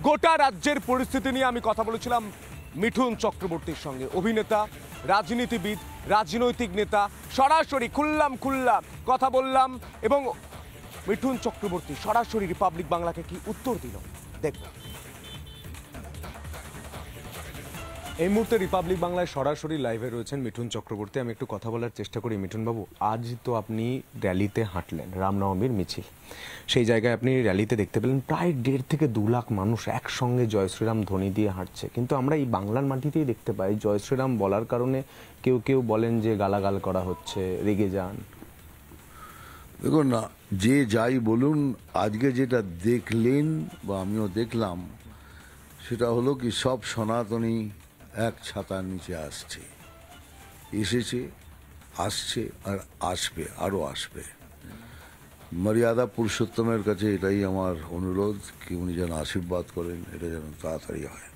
গোটা রাজ্যের পরিস্থিতি নিয়ে আমি কথা বলেছিলাম মিঠুন চক্রবর্তীর সঙ্গে, অভিনেতা, রাজনীতিবিদ, রাজনৈতিক নেতা, সরাসরি খুললাম কথা বললাম এবং মিঠুন চক্রবর্তী সরাসরি রিপাবলিক বাংলাকে কি উত্তর দিল দেখব। এই মুহূর্তে রিপাবলিক বাংলায় সরাসরি লাইভে রয়েছেন মিঠুন চক্রবর্তী। আমি একটু কথা বলার চেষ্টা করি। মিঠুন বাবু, আজ তো আপনি র্যালিতে হাঁটলেন, রামনবমীর মিছিল, সেই জায়গায় আপনি র্যালিতে দেখতে পেলেন প্রায় 1.5 থেকে 2 লাখ মানুষ একসঙ্গে জয় শ্রীরাম ধ্বনি দিয়ে হাঁটছে। কিন্তু আমরা এই বাংলার মাটিতেই দেখতে পাই জয় শ্রীরাম বলার কারণে কেউ কেউ বলেন যে গালাগাল করা হচ্ছে, রেগে যান। দেখুন না, যে যাই বলুন, আজকে যেটা দেখলেন বা আমিও দেখলাম সেটা হলো কি সব সনাতনী এক ছাতার নিচে এসেছে, আসছে আর আসবে, আরও আসবে। মর্যাদা পুরুষোত্তমের কাছে এটাই আমার অনুরোধ কি উনি যেন আশীর্বাদ করেন, এটা যেন তাড়াতাড়ি হয়।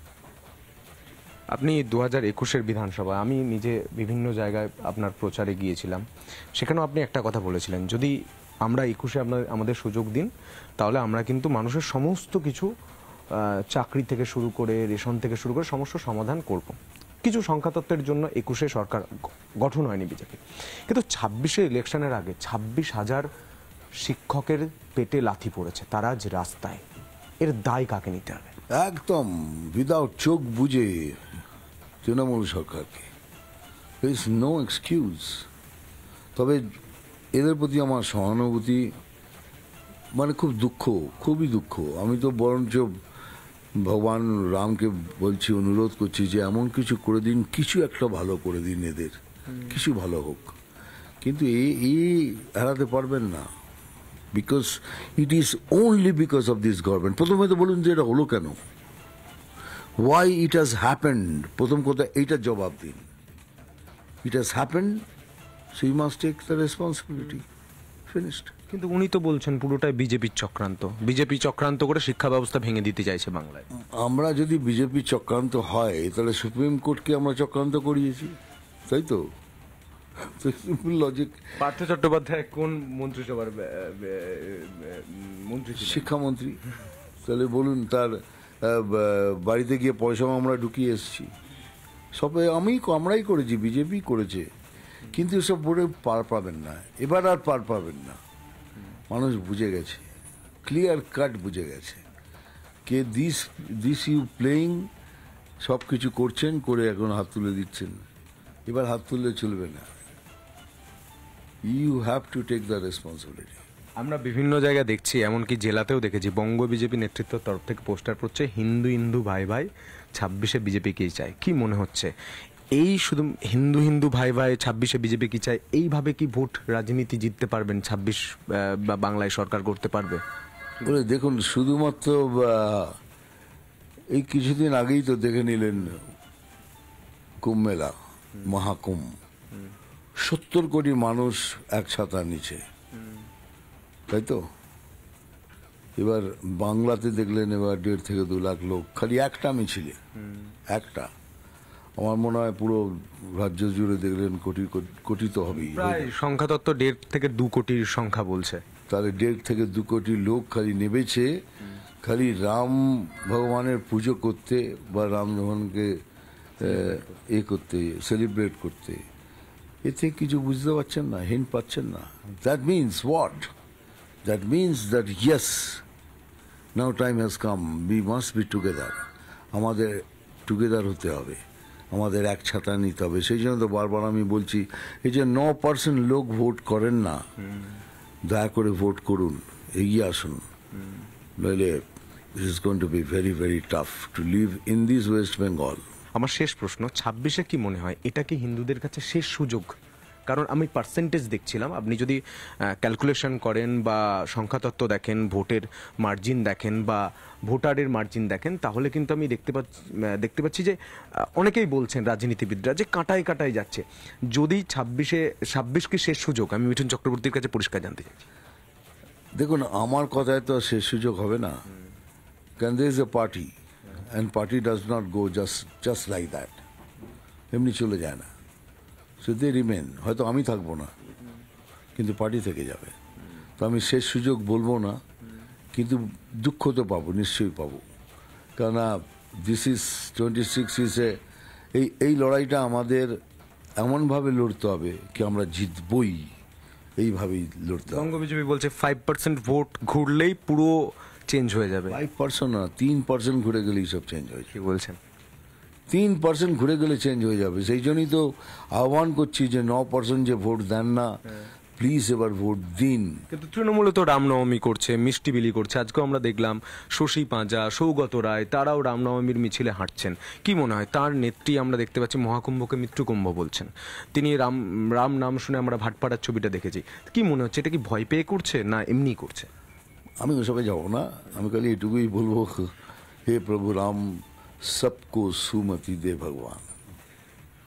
আপনি 2021-এর বিধানসভা, আমি নিজে বিভিন্ন জায়গায় আপনার প্রচারে গিয়েছিলাম, সেখানেও আপনি একটা কথা বলেছিলেন, যদি আমরা 21-এ আমাদের সুযোগ দিন তাহলে আমরা কিন্তু মানুষের সমস্ত কিছু চাকরি থেকে শুরু করে রেশন থেকে শুরু করে সমস্ত সমাধান করব। কিছু সংখ্যাতত্ত্বের জন্য 21-এ সরকার গঠন হয়নি বিজেপি, কিন্তু 26-এ ইলেকশনের আগে 26,000 শিক্ষকের পেটে লাথি পড়েছে, তারা আজ রাস্তায়। এর দায় কাকে নিতে হবে? একদম উইদাউট চোখ বুঝে তৃণমূল সরকারকে, there is no excuse। তবে এদের প্রতি আমার সহানুভূতি, মানে খুব দুঃখ, খুবই দুঃখ। আমি তো বরঞ্চ ভগবান রামকে বলছি, অনুরোধ করছি যে এমন কিছু করে দিন, কিছু একটা ভালো করে দিন, এদের কিছু ভালো হোক। কিন্তু এই এড়াতে পারবেন না, because it is only because of this government. প্রথমে তো বলুন যে এটা হলো কেন, ওয়াই ইট হ্যাজ হ্যাপেন্ড। প্রথম কথা এইটার জবাব দিন। It has happened, so you must take the responsibility. Finished. কিন্তু উনি তো বলছেন পুরোটাই বিজেপির চক্রান্ত, বিজেপি চক্রান্ত করে শিক্ষা ব্যবস্থা ভেঙে দিতে চাইছে বাংলায়। আমরা যদি বিজেপি চক্রান্ত হয় তাহলে সুপ্রিম কোর্টকে আমরা চক্রান্ত করিয়েছি, তাই তো? Simple logic. পার্থ চট্টোপাধ্যায় কোন মন্ত্রিসভার মন্ত্রী? শিক্ষামন্ত্রী। তাহলে বলুন, তার বাড়িতে গিয়ে পয়সা আমরা ঢুকিয়ে এসেছি, সবে আমরাই করেছি, বিজেপি করেছে। কিন্তু এসব বোর্ডে পার পাবেন না, এবার আর পার পাবেন না। মানুষ বুঝে গেছে, ক্লিয়ার কাট বুঝে গেছে কে দিস ইউ প্লেয়িং। সব কিছু করছেন, করে এখন হাত তুলে দিচ্ছেন। এবার হাত তুললে চলবে না, you have to take the responsibility. আমরা বিভিন্ন জায়গায় দেখছি, এমনকি জেলাতেও দেখেছি, বঙ্গ বিজেপি নেতৃত্বের তরফ থেকে পোস্টার পড়ছে হিন্দু হিন্দু ভাই ভাই, 26-এ বিজেপি কি চায়। কি মনে হচ্ছে এই শুধু হিন্দু হিন্দু ভাই ভাই 26-এ বিজেপি কি চায়, এইভাবে কি ভোট রাজনীতি জিততে পারবেন? 26 বা বাংলায় সরকার করতে পারবে? বলে দেখুন, শুধুমাত্র এই কিছুদিন আগেই তো দেখে নিলেন কুম্ভ মেলা, মহাকুম্ভ, 70 কোটি মানুষ এক ছাতার নিচে, তাই তো? এবার বাংলাতে দেখলেন এবার 1.5 থেকে 2 লাখ লোক খালি একটা মিছিলে, একটা। আমার মনে হয় পুরো রাজ্য জুড়ে দেখলেন কোটি তো হবেই, প্রায় সংখ্যাতত্ত্ব 1.5 থেকে 2 কোটির সংখ্যা বলছে। তাহলে 1.5 থেকে 2 কোটি লোক খালি নেমেছে খালি রাম ভগবানের পুজো করতে বা রাম ভগবানকে করতে, সেলিব্রেট করতে। এতে কিছু বুঝতে পারছেন না, হিন্ট পাচ্ছেন না। That means what? That means that yes, now time has come, we must be together. আমাদের টুগেদার হতে হবে, আমাদের এক ছাতা নিতে হবে। সেই জন্য তো বারবার আমি বলছি, এই যে 9% লোক ভোট করেন না, দয়া করে ভোট করুন, এগিয়ে আসুন, নইলে it is going to be very very tough to live in this West Bengal. আমার শেষ প্রশ্ন, 26-এ কি মনে হয় এটা কি হিন্দুদের কাছে শেষ সুযোগ? কারণ আমি পার্সেন্টেজ দেখছিলাম, আপনি যদি ক্যালকুলেশন করেন বা সংখ্যাতত্ত্ব দেখেন, ভোটের মার্জিন দেখেন বা ভোটারের মার্জিন দেখেন, তাহলে কিন্তু আমি দেখতে পাচ্ছি যে অনেকেই বলছেন রাজনীতিবিদরা যে কাটায় কাটায় যাচ্ছে। যদি 26 কি শেষ সুযোগ? আমি মিঠুন চক্রবর্তীর কাছে পরিষ্কার জানতে চাইছি। দেখুন, আমার কথায় তো শেষ সুযোগ হবে না, কারণ there is a party and party does not go just like that, এমনি চলে যায় না। So they remain. হয়তো আমি থাকবো না, কিন্তু পার্টি থেকে যাবে। তো আমি শেষ সুযোগ বলবো না, কিন্তু দুঃখ তো পাবো, নিশ্চয়ই পাবো, কেননা দিস ইজ 26 ইসে এই লড়াইটা আমাদের এমনভাবে লড়তে হবে কি আমরা জিতবই, এইভাবেই লড়তে হবে। বঙ্গ বিজেপি বলছে 5% ভোট ঘুরলেই পুরো চেঞ্জ হয়ে যাবে। 5% না, 3% ঘুরে গেলেই সব চেঞ্জ হয়ে যাবে। কি বলছেন? 3% ঘুরে গেলে চেঞ্জ হয়ে যাবে। সেই জন্যই তো আহ্বান করছি যে 9% যে ভোট দেন না, প্লিজ এবার ভোট দিন। কিন্তু তৃণমূলে তো রামনবমী করছে, মিষ্টি বিলি করছে। আজকেও আমরা দেখলাম শশী পাঁজা, সৌগত রায়, তারাও রামনবমীর মিছিলে হাঁটছেন। কি মনে হয়, তার নেত্রী আমরা দেখতে পাচ্ছি মহাকুম্ভকে মৃত্যুকুম্ভ বলছেন, তিনি রাম নাম শুনে আমরা ভাটপাড়ার ছবিটা দেখেছি। কি মনে হচ্ছে, এটা কি ভয় পেয়ে করছে না এমনি করছে? আমি ওসবে যাবো না, আমি খালি এটুকুই বলবো, হে প্রভু রাম সবকো সুমতি দে ভগবান।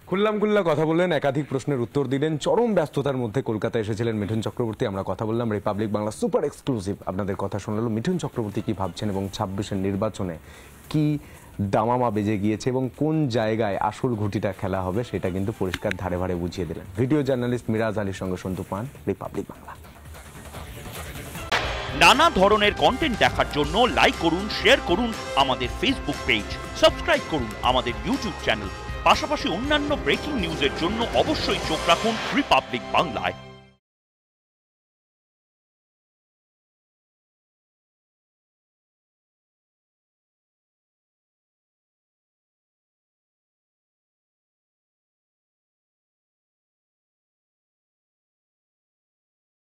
খুল্লা কথা বললেন, একাধিক প্রশ্নের উত্তর দিলেন। চরম ব্যস্ততার মধ্যে কলকাতায় এসেছিলেন মিঠুন চক্রবর্তী। আমরা কথা বললাম রিপাবলিক বাংলা সুপার এক্সক্লুসিভ। আপনাদের কথা শোনালো মিঠুন চক্রবর্তী কি ভাবছেন এবং 26-এর নির্বাচনে কি দামামা বেজে গিয়েছে এবং কোন জায়গায় আসল ঘুঁটিটা খেলা হবে সেটা কিন্তু পরিষ্কার ধারে ভারে বুঝিয়ে দিলেন। ভিডিও জার্নালিস্ট মিরাজ আলীর সঙ্গে সন্তু পান, রিপাবলিক বাংলা। নানা ধরনের কন্টেন্ট দেখার জন্য লাইক করুন, শেয়ার করুন আমাদের ফেসবুক পেজ, সাবস্ক্রাইব করুন আমাদের ইউটিউব চ্যানেল। পাশাপাশি অন্যান্য ব্রেকিং নিউজের জন্য অবশ্যই চোখ রাখুন রিপাবলিক বাংলায়।